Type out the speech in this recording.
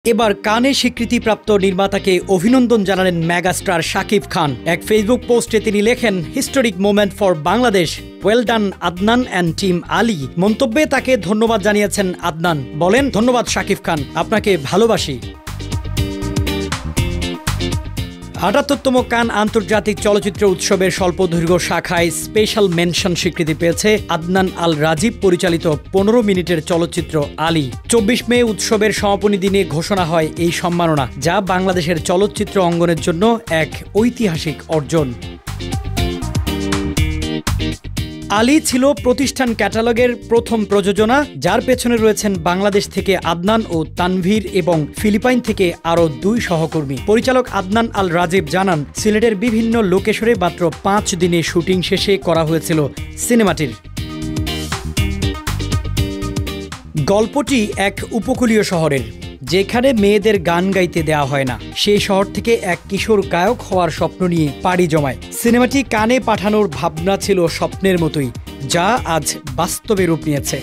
এবার কানে স্বীকৃতিপ্রাপ্ত নির্মাতাকে অভিনন্দন জানালেন মেগাস্টার শাকিব খান। এক ফেসবুক পোস্টে তিনি লেখেন, historic moment for Bangladesh, well done Adnan and team Ali. মন্তব্যে তাকে ধন্যবাদ জানিয়েছেন আদনান। বলেন, ধন্যবাদ শাকিব খান, আপনাকে ভালোবাসি। ৭৮তম কান আন্তর্জাতিক চলচ্চিত্র উৎসবের স্বল্পদৈর্ঘ্য শাখায় স্পেশাল মেনশন স্বীকৃতি পেয়েছে আদনান আল রাজীব পরিচালিত ১৫ মিনিটের চলচ্চিত্র আলী। ২৪ মে উৎসবের সমাপনী দিনে ঘোষণা হয় এই সম্মাননা, যা বাংলাদেশের চলচ্চিত্র অঙ্গনের জন্য এক ঐতিহাসিক অর্জন। আলী ছিল প্রতিষ্ঠান ক্যাটালগের প্রথম প্রযোজনা, যার পেছনে রয়েছেন বাংলাদেশ থেকে আদনান ও তানভীর এবং ফিলিপাইন থেকে আরও ২ সহকর্মী। পরিচালক আদনান আল রাজীব জানান, সিলেটের বিভিন্ন লোকেশনে মাত্র ৫ দিনে শুটিং শেষে করা হয়েছিল সিনেমাটির। গল্পটি এক উপকূলীয় শহরের, যেখানে মেয়েদের গান গাইতে দেওয়া হয় না। সেই শহর থেকে এক কিশোর গায়ক হওয়ার স্বপ্ন নিয়ে পাড়ি জমায়। সিনেমাটি কানে পাঠানোর ভাবনা ছিল স্বপ্নের মতোই, যা আজ বাস্তবে রূপ নিয়েছে।